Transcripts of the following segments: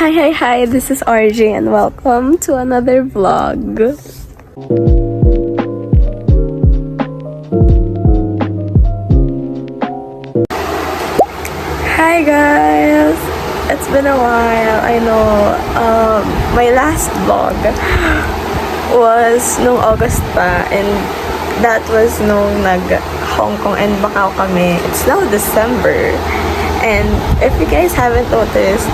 Hi, this is RJ and welcome to another vlog. Hi guys! It's been a while, I know. My last vlog was nung August pa, and that was nung nag-Hong Kong and Macau kami. It's now December. And if you guys haven't noticed,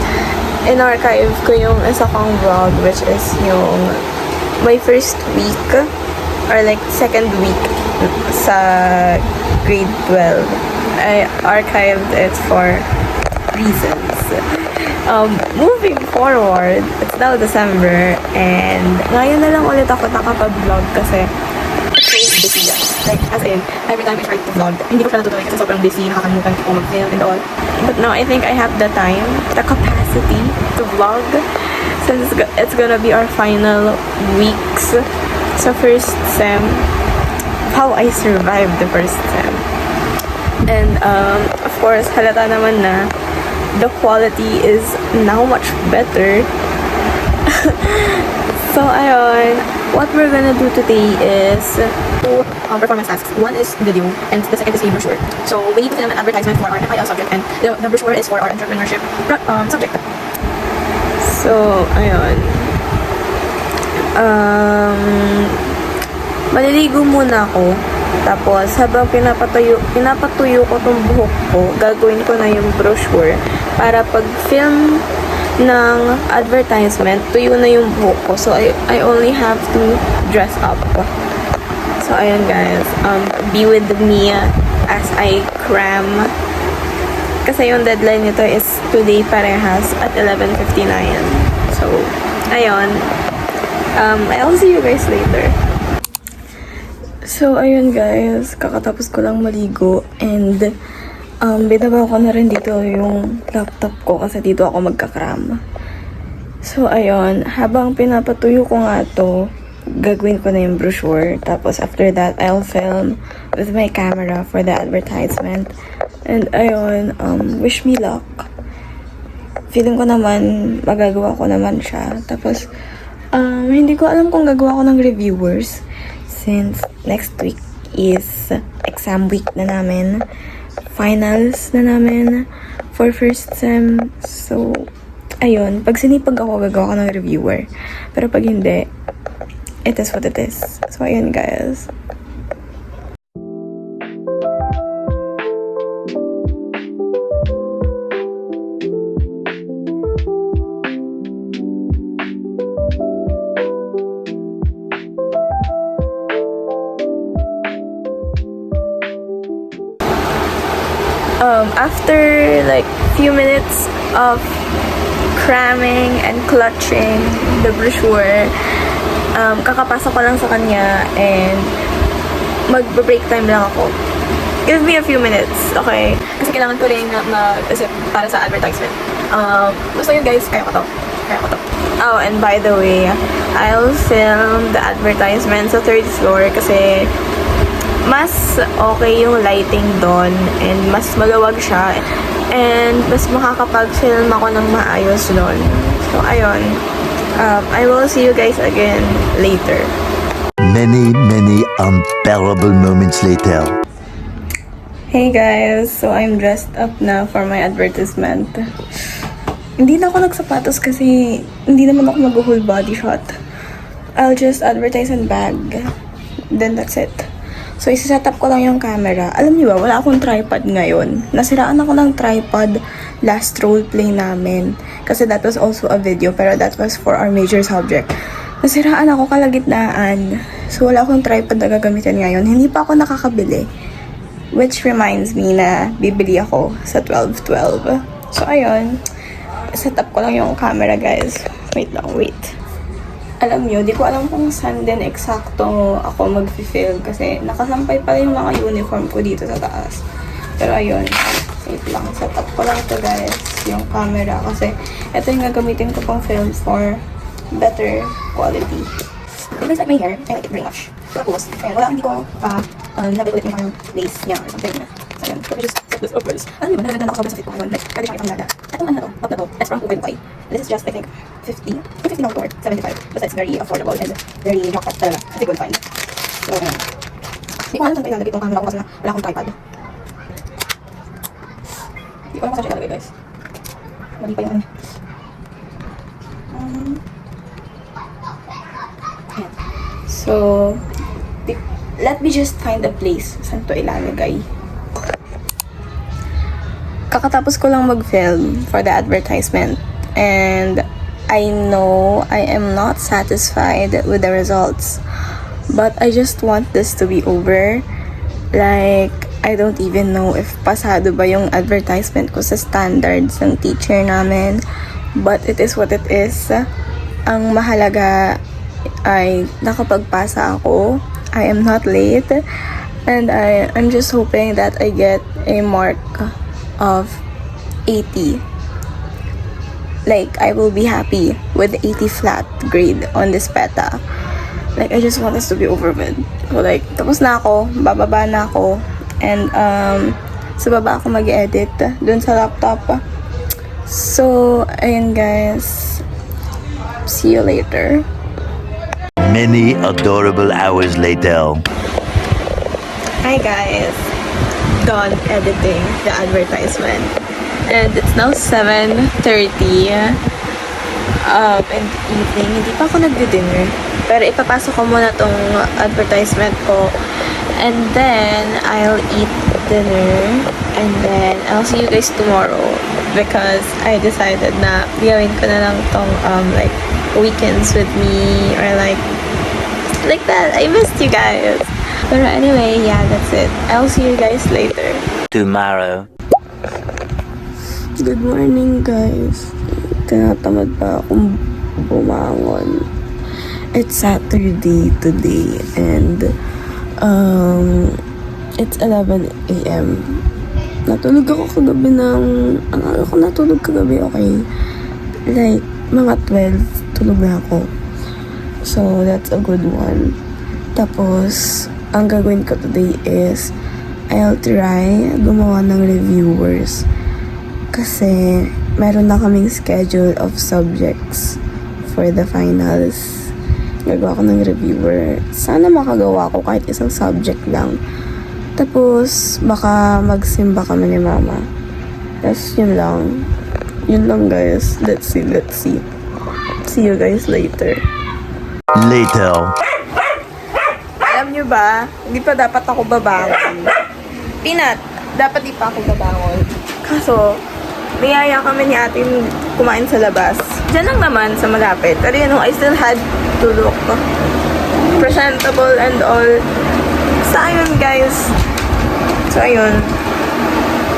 in-archive ko yung isa kong vlog, which is yung my first week or like second week sa grade 12. I archived it for reasons. Moving forward, it's now December and ngayon na lang ulit ako nakapag-vlog kasi busy. Like, as in, every time I try to vlog, hindi ko siya natutuloy kasi sobrang busy, nakakalimutan ko mag-film and all. But now, I think I have the time, the capacity to vlog since it's gonna be our final weeks sa first sem. How I survived the first sem. And, of course, halata naman na the quality is now much better. So, ayun, what we're gonna do today is two performance tasks. One is video, and the second is a brochure. So, we need to film an advertisement for our FIL subject, and the brochure is for our entrepreneurship subject. So, ayun. Maliligo muna ako. Tapos, habang pinapatuyo ko tong buhok ko, gagawin ko na yung brochure para pag film ng advertisement, tuyo na yung buhok ko. So, I only have to dress up. So, ayun guys. Be with me as I cram. Kasi yung deadline nito is today parehas at 11:59. So, ayun. I'll see you guys later. So, ayun guys. Kakatapos ko lang maligo and binaba ko na rin dito yung laptop ko kasi dito ako magkakram. So, ayun. Habang pinapatuyo ko nga to, gagawin ko na yung brochure. Tapos, after that, I'll film with my camera for the advertisement. And, ayun. Wish me luck. Feeling ko naman, magagawa ko naman siya. Tapos, hindi ko alam kung gagawa ko ng reviewers since next week is exam week na namin. Finals na namin for first sem. So, ayun. Pag sinipag ako, gagawa ko ng reviewer. Pero pag hindi, it is what it is. So, ayun guys. After like few minutes of cramming and clutching the brochure, kakapasok ko lang sa kanya and mag-break time lang ako. Give me a few minutes, okay? Kasi kailangan ko rin mag-isip para sa advertisement. Basta yun guys, kaya ko to. Oh, and by the way, I'll film the advertisement sa third floor kasi mas okay yung lighting doon and mas maluwag siya and mas makakapag-film ako ng maayos doon. So, ayun. I will see you guys again later. Many unbearable moments later. Hey guys! So, I'm dressed up na for my advertisement. Hindi na ako nagsapatos kasi hindi naman ako mag-whole body shot. I'll just advertise and bag. Then that's it. So, isa-set up ko lang yung camera. Alam niyo ba, wala akong tripod ngayon. Nasiraan ako ng tripod last roleplay namin. Kasi that was also a video, pero that was for our major subject. Nasiraan ako kalagitnaan. So, wala akong tripod na gagamitin ngayon. Hindi pa ako nakakabili. Which reminds me na bibili ako sa 12/12. So, ayun. Set up ko lang yung camera, guys. Wait. Alam nyo, di ko alam kung saan din eksakto ako mag-film kasi nakasampay pala yung mga uniform ko dito sa taas. Pero ayun, wait lang, set up ko lang to guys, yung camera kasi ito yung gagamitin ko pang film for better quality. If you guys like my hair, I like it very much. Tapos, ayun, hindi ko nabiulit yung lace niya or something. So ayun, let me just Those offers. Ano yun? Nagaganda ako sa fit ko ngayon. Like, pwede siyang ipanglaga. Itong ano na to, top na to, that's from Open Toy. This is just, I think, 50. 50 lang to or 75. Basta it's very affordable and very jackpot talaga. Kasi good find. So, ayun. Hindi ko alam saan ko ilalagay itong camera ko kasi wala akong tripod. Hindi ko alam kung saan siya ilalagay, guys. Mali pa yung ano. Ayan. So, let me just find a place saan to ilalagay. Kakatapos ko lang mag-film for the advertisement. And I know I am not satisfied with the results. But I just want this to be over. Like, I don't even know if pasado ba yung advertisement ko sa standards ng teacher namin. But it is what it is. Ang mahalaga ay nakapagpasa ako. I am not late. And I'm just hoping that I get a mark of 80. Like, I will be happy with 80 flat grade on this PETA. Like, I just want this to be over with. So, like, tapos na ako, bababa na ako. And, sa baba ako mag-edit dun sa laptop. So, ayun guys. See you later. Many adorable hours later. Hi guys. Done editing the advertisement. And it's now 7:30 in the evening. Hindi pa ako nagdi-dinner. Pero ipapasok ko muna tong advertisement ko. And then, I'll eat dinner. And then, I'll see you guys tomorrow. Because I decided na gawin ko na lang tong like weekends with me. Or like that. I missed you guys. But anyway, yeah, that's it. I'll see you guys later. Tomorrow. Good morning, guys. Tinatamad pa akong bumangon. It's Saturday today and it's 11 a.m. Natulog ako kagabi ako natulog kagabi, okay? Like, mga 12, tulog na ako. So, that's a good one. Tapos, ang gagawin ko today is I'll try gumawa ng reviewers. Kasi, meron na kaming schedule of subjects for the finals. Gagawa ko ng reviewer. Sana makagawa ko kahit isang subject lang. Tapos, baka magsimba kami ni mama. Tapos, yun lang. Yun lang, guys. Let's see. See you guys later. Later. Alam nyo ba, hindi pa dapat ako babangon. Peanut, dapat di pa ako babangon. Kaso, niyaya kami ni atin kumain sa labas. Diyan lang naman sa malapit. Pero yun, I still had to look presentable and all. So, ayun guys. So, ayun.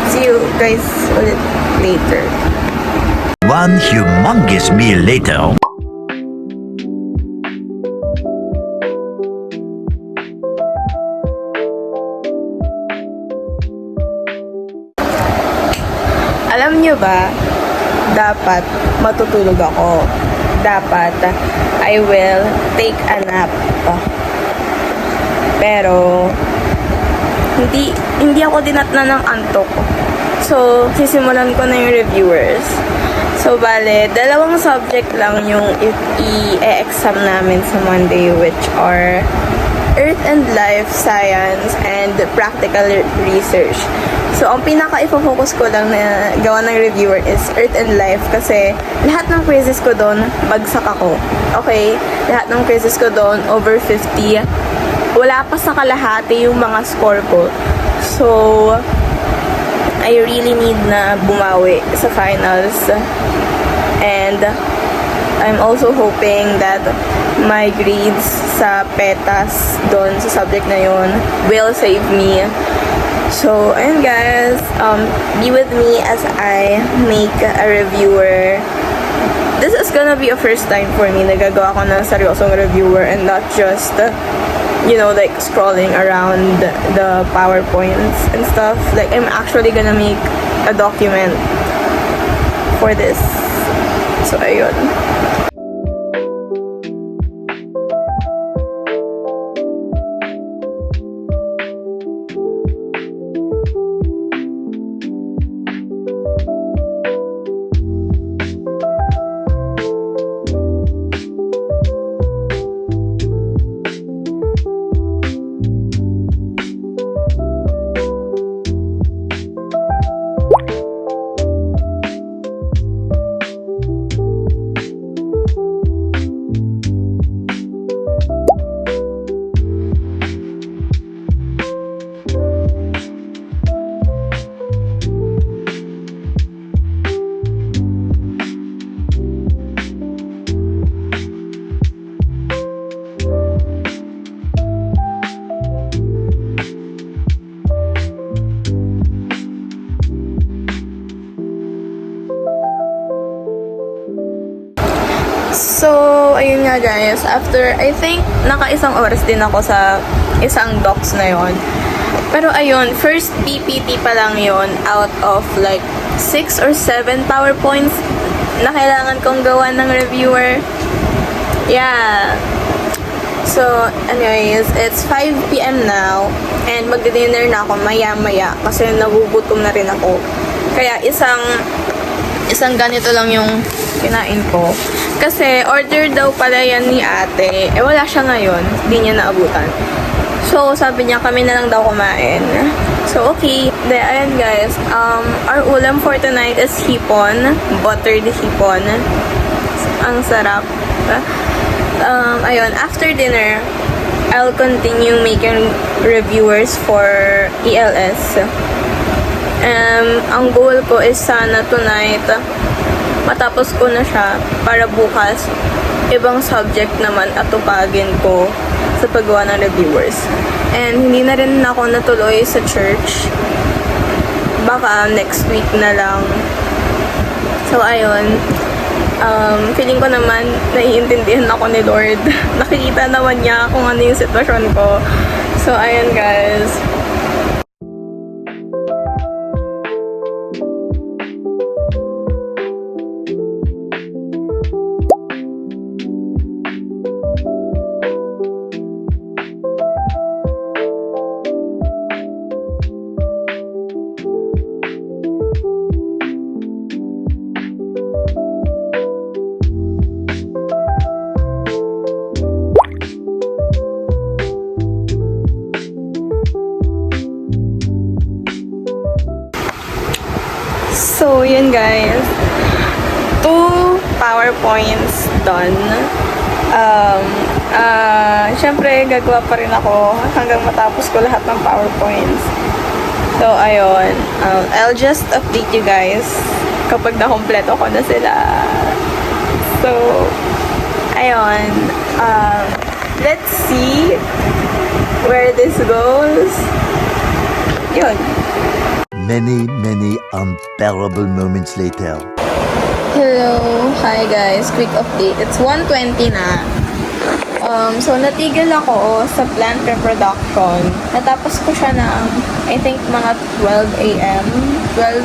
See you guys ulit later. One humongous meal later. Alam nyo ba, dapat matutulog ako. Dapat I will take a nap. Pero, hindi ako dinatna ng antok. So, sisimulan ko na yung reviewers. So, bale, 2 subject lang yung i-exam namin sa Monday, which are Earth and Life Science and Practical Research. So, ang pinaka-ifocus ko lang na gawa ng reviewer is Earth and Life kasi lahat ng quizzes ko doon, bagsak ako. Okay? Lahat ng quizzes ko doon, over 50. Wala pa sa kalahati yung mga score ko. So, I really need na bumawi sa finals. And I'm also hoping that my grades sa PETAS doon sa subject na yun will save me. So, ayun guys, be with me as I make a reviewer. This is gonna be a first time for me na gagawa ko ng seryosong reviewer and not just, like scrolling around the PowerPoints and stuff. Like, I'm actually gonna make a document for this. So, ayun. So, ayun nga guys, after, I think, naka-isang oras din ako sa isang docs na yon. Pero ayun, first PPT pa lang yon out of like 6 or 7 PowerPoints na kailangan kong gawa ng reviewer. Yeah. So, anyways, it's 5 p.m. now and magdi-dinner na ako maya-maya kasi nagugutom na rin ako. Kaya isang ganito lang yung kinain ko. Kasi order daw pala yan ni ate. Eh wala siya ngayon. Hindi niya naabutan. So sabi niya kami na lang daw kumain. So okay. Then ayan guys. Our ulam for tonight is hipon. Buttered hipon. Ang sarap. Ayun. After dinner, I'll continue making reviewers for ELS. Ang goal ko is sana tonight matapos ko na siya para bukas ibang subject naman atupagin ko sa paggawa ng reviewers. And hindi na rin ako natuloy sa church. Baka next week na lang. So ayun, feeling ko naman naiintindihan ako ni Lord. Nakikita naman niya kung ano yung sitwasyon ko. So ayun guys. So, yun guys. 2 PowerPoints done. Syempre, gagawa pa rin ako hanggang matapos ko lahat ng PowerPoints. So, ayun. I'll just update you guys kapag nakompleto ko na sila. So, ayun. Let's see where this goes. Yun. Many unbearable moments later. Hello! Hi guys! Quick update. It's 1:20 na. So, natigil ako sa plant reproduction. Natapos ko siya ng, I think, mga 12 a.m. 12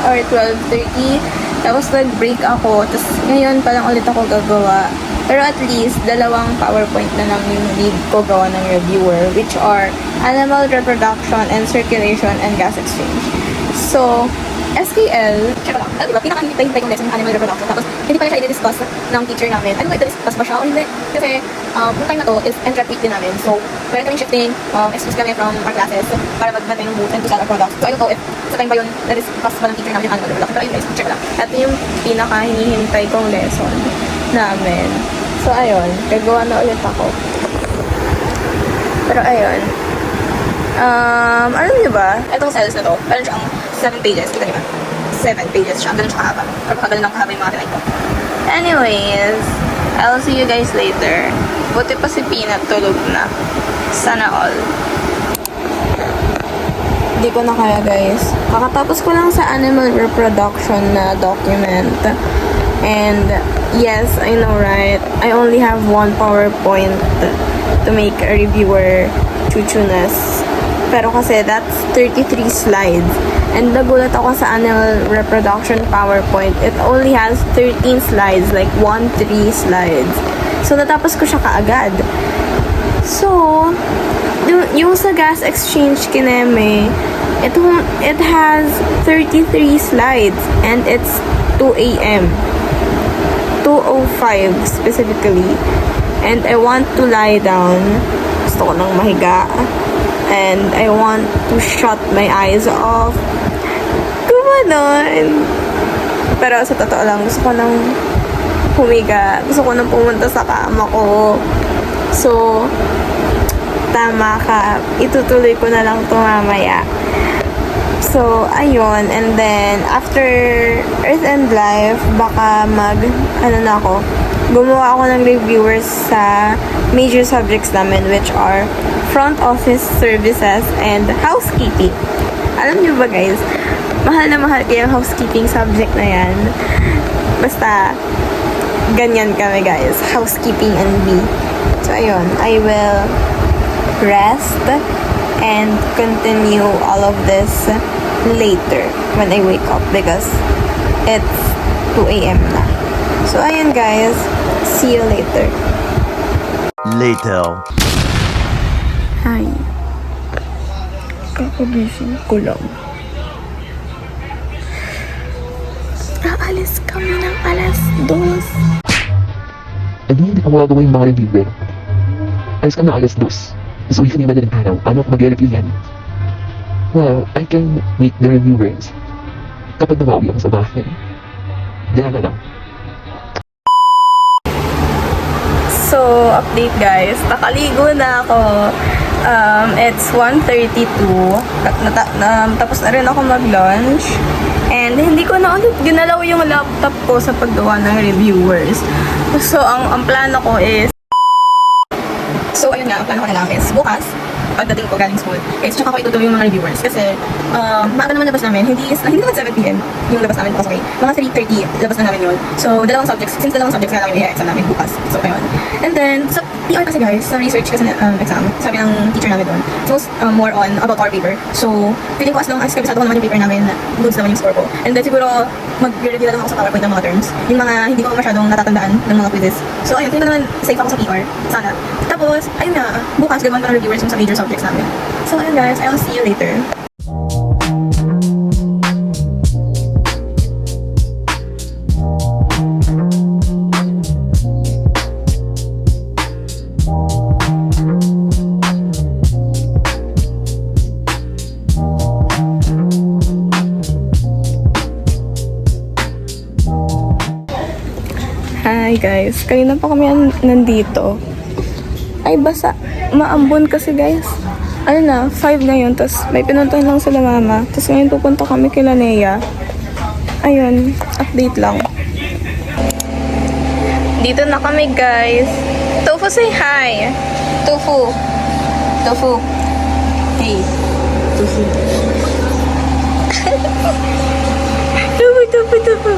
or 12:30. Tapos nag-break ako. Tapos ngayon pa lang ulit ako gagawa. Pero at least, 2 PowerPoint na lang yung need ko gawa ng reviewer, which are animal reproduction and circulation and gas exchange. So, SKL, Check lang. Diba, pinaka-hintay kong lesson yung animal reproduction. Tapos, hindi pa siya i-discuss ng teacher namin. Ano ba ito-discuss ba siya o hindi? Kasi, yung time na to is entry week din namin. So, meron kaming shifting, excuse kami from our classes para magbantay ng booth and to sell our products. So, I don't know if sa time ba yun na-discuss ba ng teacher namin yung animal reproduction. Pero ayun guys, check lang. at yung pinaka-hinihintay kong lesson namin. So, ayun. Gagawa na ulit ako. Pero, ayun. Alam niyo ba? Itong cells na to, meron siyang 7 pages. Kita niyo ba? 7 pages siya. Ganun siya kahaba. Or baka ganun lang kahaba yung mga tinay ko. Anyways, I'll see you guys later. Buti pa si Peanut tulog na. Sana all. Hindi ko na kaya guys. Kakatapos ko lang sa animal reproduction na document. And yes, I know right? I only have 1 PowerPoint to make a reviewer chuchunas. Pero kasi that's 33 slides. And nagulat ako sa animal reproduction PowerPoint. It only has 13 slides, like 1-3 slides. So natapos ko siya kaagad. So, yung sa gas exchange kineme, it has 33 slides and it's 2 a.m. 2:05 specifically. And I want to lie down. Gusto ko nang mahiga. And I want to shut my eyes off. Gumanon. Pero sa totoo lang, gusto ko nang humiga. Gusto ko nang pumunta sa kama ko. So, tama ka. Itutuloy ko na lang ito mamaya. So, ayun. And then, after Earth and Life, baka gumawa ako ng reviewers sa major subjects namin, which are front office services and housekeeping. Alam niyo ba guys, mahal na mahal ko yung housekeeping subject na yan. Basta, ganyan kami guys. Housekeeping and me. So ayun, I will rest and continue all of this later when I wake up because it's 2 a.m. na. So ayun guys, see you later. Later. Hi. Kakagising ko lang. Aalis kami ng alas 2. Eh di hindi ka magagawa yung mga reviewer. Alis ka na alas 2. So if hindi madaling araw, ano ako mag-review yan? Well, I can meet the reviewers kapag nabawi ako sa bahay. Diyan na lang. So, update guys. Nakaligo na ako. It's 1:32. Tapos na rin ako mag-lunch. And hindi ko na ulit ginalaw yung laptop ko sa paggawa ng reviewers. So, ang plano ko is So, ayun nga, ang plano ko na lang is bukas, pagdating ko galing school, is tsaka ko itutuloy yung mga reviewers. Kasi, maaga naman labas namin. Hindi naman 7 p.m. yung labas namin bukas, okay? Mga 3:30, labas na namin yun. So, dalawang subjects nga lang yung i-exam namin bukas. So, ayun. And then, sa PR kasi guys, sa research kasi exam, sabi ng teacher namin doon, it's more on about our paper. So, feeling ko as long as kabisado ko naman yung paper namin, goods naman yung score ko. And then, siguro, mag-review lang ako sa PowerPoint ng mga terms. Yung mga hindi ko masyadong natatandaan ng mga quizzes. So, ayun, tingnan naman safe ako sa PR. Sana. Tapos, ayun na, bukas gagawin pa ng reviewers yung sa major subjects namin. So, ayun guys, I'll see you later. hi guys. Kanina pa kami nandito. Ay, basa. Maambon kasi guys. Ano na, 5 ngayon. Tapos may pinuntahan lang sila mama. Tapos ngayon pupunta kami kila Nea. Ayun, update lang. Dito na kami guys. Tofu, say hi. Tofu. Tofu. Hey. Tofu. Tofu, tofu, tofu.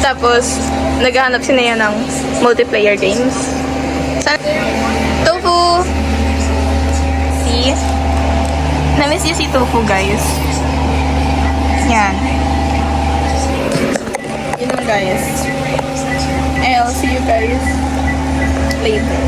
Tapos, naghahanap si Nea ng multiplayer games. Tofu! See? Na-miss niya si Tofu, guys. Yan. Yun naman, guys. I'll see you guys later.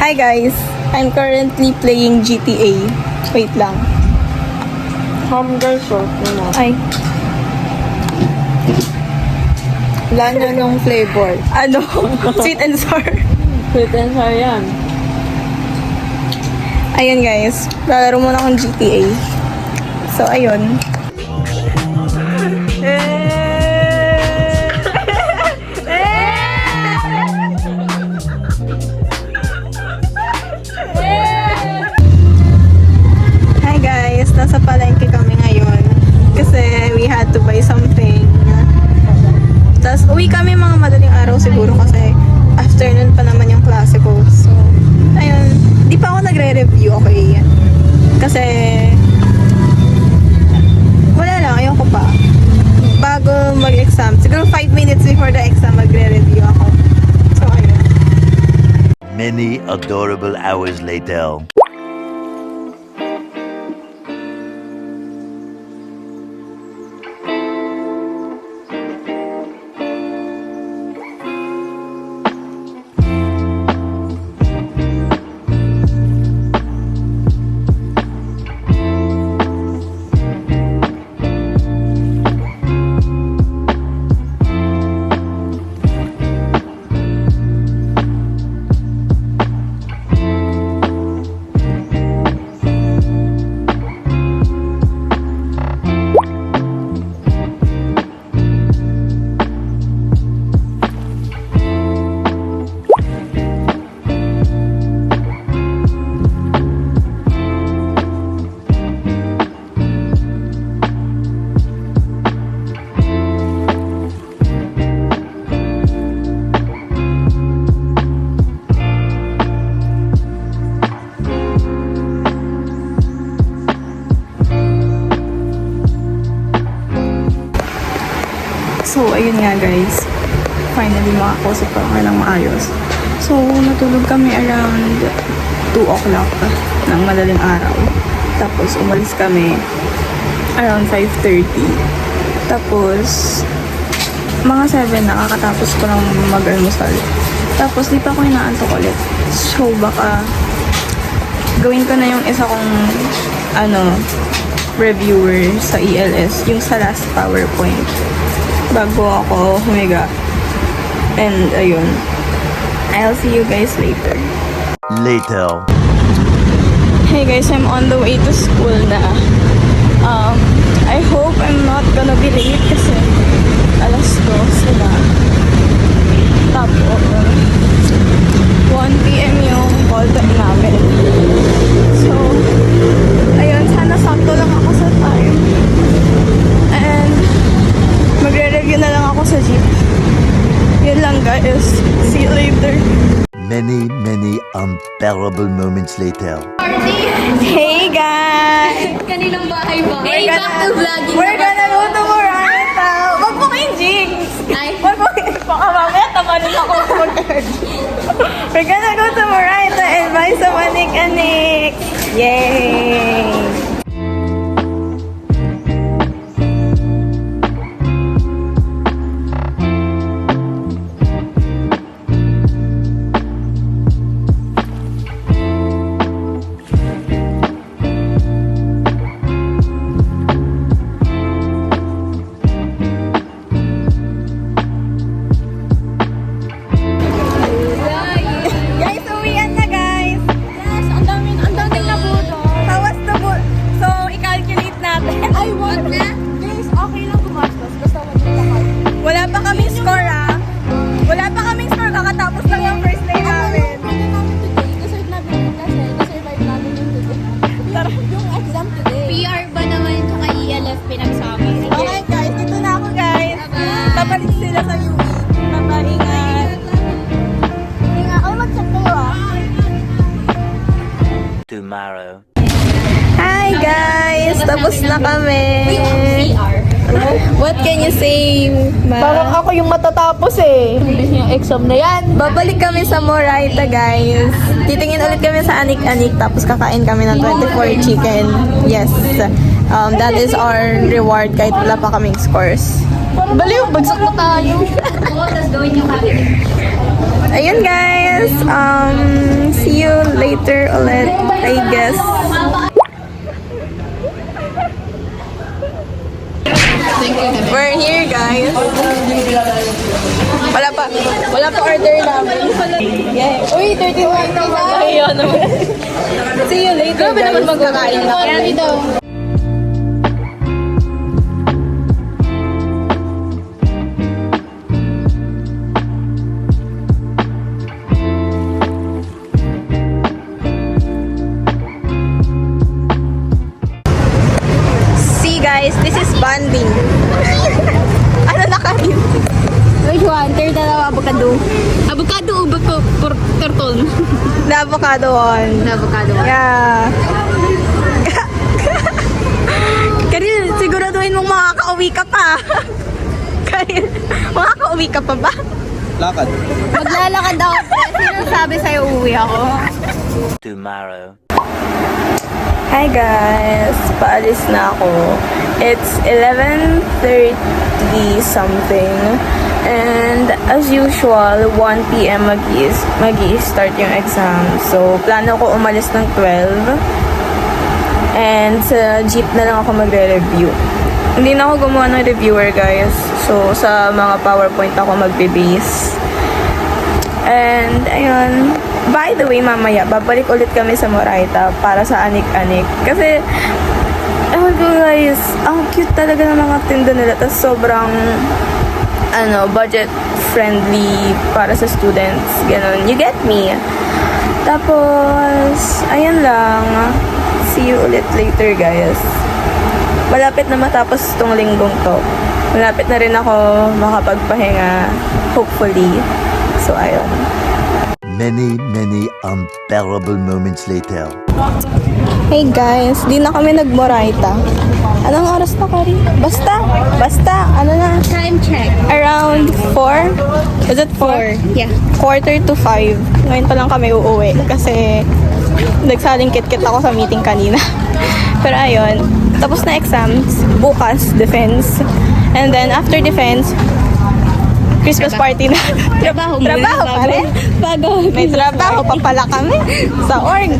Hi guys, I'm currently playing GTA. Wait lang. Hamburger sauce naman. Ay, Wala na nung flavor. ano? Sweet and sour. Sweet and sour yan. Ayun guys, lalaro muna akong GTA. So, ayun. Hi guys, nasa palengke kami ngayon kasi we had to buy something. Tapos uwi kami mga madaling araw siguro kasi afternoon pa naman yung klase ko. So, ayun. Di pa ako nagre-review, okay? Kasi wala lang, ayoko pa. Bago mag-exam, siguro 5 minutes before the exam magre-review ako. So, ayun. Many adorable hours later. So, ayun nga guys. Finally, makakausap ko lang ng maayos. So, natulog kami around 2 o'clock ng madaling araw. Tapos, umalis kami around 5:30. Tapos, mga 7 nakakatapos ko lang mag-almusal. Tapos, di pa ako inaantok ulit. So, baka gawin ko na yung isa kong reviewer sa ELS, yung sa last PowerPoint, bago ako humiga. And, ayun. I'll see you guys later. Later. Hey guys, I'm on the way to school na. I hope I'm not gonna be late kasi alas 2 na. Tapos, 1 p.m. yung call time namin. So, ayun, sana sakto lang ako sa time. And, magre-review na lang ako sa jeep. Yun lang guys. See you later. Many, many unbearable moments later. Hey guys! Kaninang bahay ba? We're gonna go to Morata! Wag mo kayong jinx! Wag mo kayong... Baka mamaya tamanin ako mag-card. We're gonna go to Morata and buy some anik-anik! Yay! Guys, uwian na guys! Yes, ang daming nabuto. How was the boot? So, i-calculate natin. Ay, wag na! Guys, okay lang gumastos. Basta wag na lakad. Wala pa kaming score ah. Wala pa kaming score. Kakatapos lang yung first day namin. Deserve namin yung kasi. Desurvive namin yung today. Tara. Yung exam today. PR ba naman tsaka ELF pinagsama? Okay guys, dito na ako guys. Bye-bye. Papalit sila sa UE. Ingat. Ingat. Ay, mag-chat kayo ah. Tomorrow. Hi guys! Tapos na kami. What can you say, ma? Parang ako yung matatapos eh. Yung exam na yan. Babalik kami sa Moraita, guys. Titingin ulit kami sa anik-anik, tapos kakain kami ng 24 chicken. Yes. That is our reward kahit wala pa kaming scores. Baliw, bagsak na tayo. Ayun, guys. See you later ulit, I guess. We're here, guys. Wala pa order namin. Yeah. Uy, 31 naman. Ayun naman. See you later, guys. Naman magkakain na kami. See, guys, this is bonding. Ano na kayo? Which one? Third na avocado. Avocado o bako turtle? The avocado one. Avocado. Yeah. Karil, siguraduhin mong makakauwi ka pa. Karil, makakauwi ka pa ba? Lakad. Maglalakad ako. Sino sabi sa'yo uuwi ako? Tomorrow. Hi guys! Paalis na ako. It's 11:30 something. And as usual, 1 p.m. mag-i-start yung exam. So, plano ko umalis ng 12. And sa jeep na lang ako magre-review. Hindi na ako gumawa ng reviewer, guys. So, sa mga PowerPoint ako magbe-base. And, ayun. By the way, mamaya, babalik ulit kami sa Moraita para sa anik-anik. Kasi, ewan ko guys, ang cute talaga ng mga tinda nila. Tapos sobrang, budget friendly para sa students. Ganon. You get me? Tapos, ayan lang. See you ulit later, guys. Malapit na matapos tong linggong to. Malapit na rin ako makapagpahinga. Hopefully. So, ayun. Many, many unbearable moments later. Hey guys, di na kami nagmoraita. Anong oras na, Kari? Basta, ano na? Time check. Around 4? Is it 4? Yeah. 4:45. Ngayon pa lang kami uuwi kasi nagsaling kit-kit ako sa meeting kanina. Pero ayun, tapos na exams. Bukas, defense. And then after defense, Christmas party na. Trabaho mo. Trabaho pa rin. Bago. May trabaho pa pala kami sa org.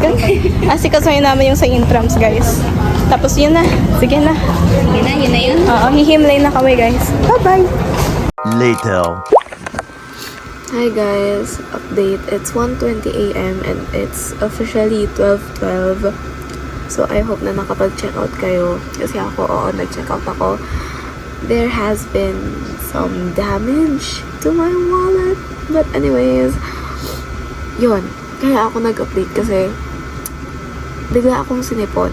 Asikasuhin namin yung sa intrams, guys. Tapos yun na. Sige na. Yun na yun. Oo, hihimlay na kami, guys. Bye-bye! Later. Hi guys, update. It's 1:20 a.m. and it's officially 12:12. So I hope na nakapag-check out kayo. Kasi ako, nag-check out ako. There has been some damage to my wallet. But anyways, yun. Kaya ako nag-update kasi bigla akong sinipon.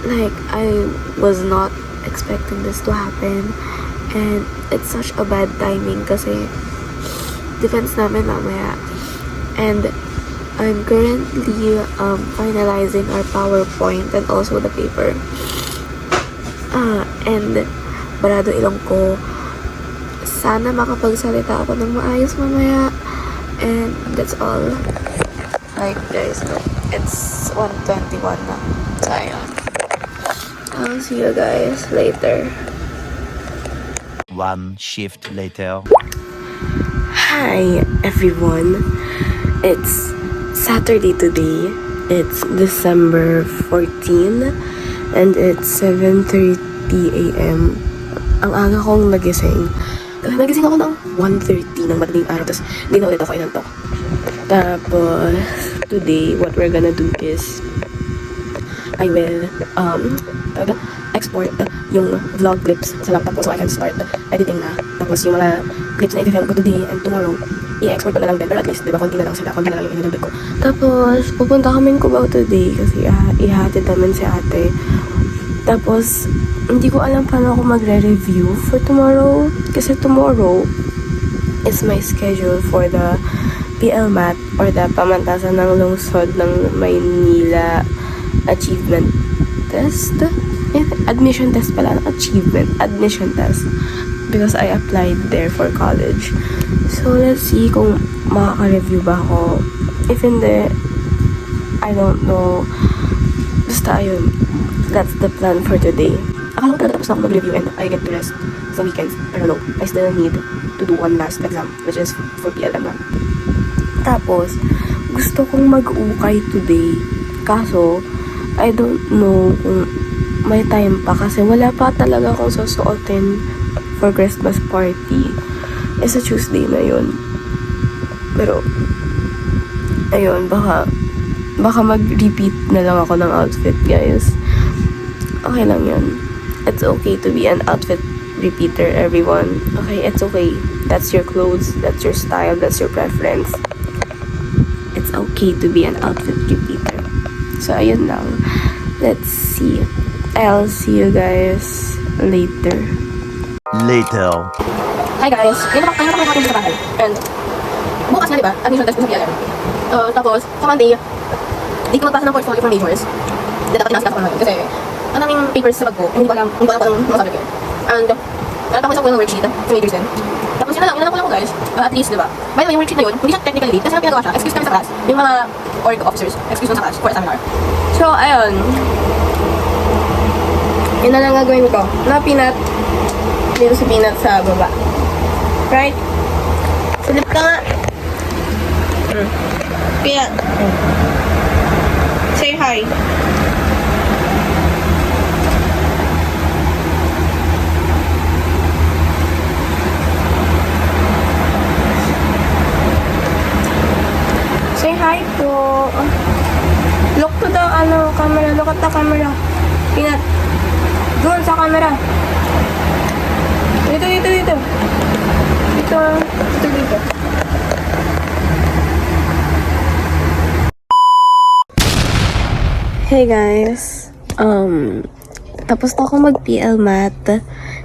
Like, I was not expecting this to happen. And it's such a bad timing kasi defense namin mamaya. And I'm currently finalizing our PowerPoint and also the paper. And barado ilong ko. Sana makapagsalita ako ng maayos mamaya. And that's all. Like guys, it's 1:21 na. So ayun. I'll see you guys later. One shift later. Hi everyone, it's Saturday today. It's December 14 and it's 7:30 a.m. Ang aga kong nagising. Nagising ako ng 1:30 ng madaling araw, tapos hindi na ulit ako inantok. Tapos today, what we're gonna do is I will export yung vlog clips sa laptop ko so I can start editing na. Tapos yung mga clips na i-film ko today and tomorrow, i-export ko na lang din. Pero at least, di ba, konti na lang sila. Konti na lang yung inilabit ko. Tapos, pupunta kami Cubao today kasi ihatid namin si ate. Tapos, hindi ko alam paano ako magre-review for tomorrow. Kasi tomorrow is my schedule for the PL Math or the pamantasan ng lungsod ng Maynila achievement test. Admission test pala. Admission test. Because I applied there for college. So, let's see kung makaka-review ba ako. If hindi, I don't know. Basta ayun. That's the plan for today. Akala ko talaga tapos na ako mag-review and I get to rest sa weekends. Pero no, I still need to do one last exam, which is for PLM. Tapos, gusto kong mag-ukay today. Kaso, I don't know kung may time pa kasi wala pa talaga akong susuotin for Christmas party. It's a Tuesday na yun. Pero, ayun, baka mag-repeat na lang ako ng outfit, guys. Okay lang yun. It's okay to be an outfit repeater, everyone. Okay, it's okay. That's your clothes, that's your style, that's your preference. It's okay to be an outfit repeater. So, ayun lang. Let's see. I'll see you guys later. Later. Hi guys, ayun na natin sa bahay. And bukas na, di ba? Admission test ko sa PLM. Tapos, sa Monday, di ko magpasa ng portfolio for majors. Di dapat inaasikaso ko naman. Kasi, ang daming papers sa bag ko. Hindi ko alam kung anong masabi ko. And, meron pa ako isang worksheet sa majors din. Tapos yun na lang ko guys. At least, di ba? By the way, yung worksheet na yun, hindi siya technical lead. Kasi ang pinagawa siya, excuse kami sa class. Yung mga org officers, excuse sa class for seminar. So, ayun. Yun na lang gagawin ko. Na peanut. Dito si peanut sa baba. Right? Silip ka nga. Peanut. Say hi. Say hi po. Look to the camera. Look at the camera. Peanut. Doon sa camera. Dito. Dito. Hey guys. Tapos na ako mag-PL Math.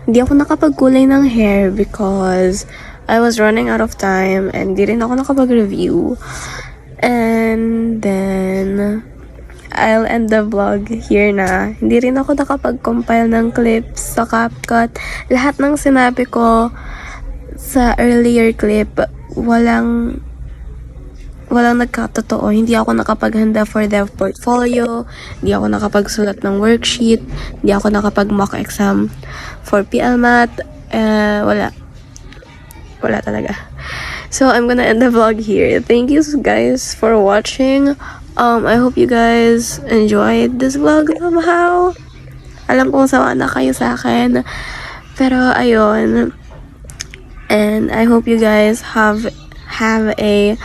Hindi ako nakapagkulay ng hair because I was running out of time and di rin ako nakapag-review. And then I'll end the vlog here na. Hindi rin ako nakapag-compile ng clips sa CapCut. Lahat ng sinabi ko sa earlier clip, walang nagkatotoo. Hindi ako nakapaghanda for the portfolio. Hindi ako nakapagsulat ng worksheet. Hindi ako nakapag-mock exam for PLMAT. Wala talaga. So, I'm gonna end the vlog here. Thank you guys for watching. I hope you guys enjoyed this vlog somehow. Alam kong sawa na kayo sa akin. Pero, ayun. And I hope you guys have a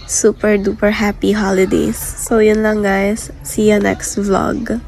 super duper happy holidays. So, yun lang guys. See you next vlog.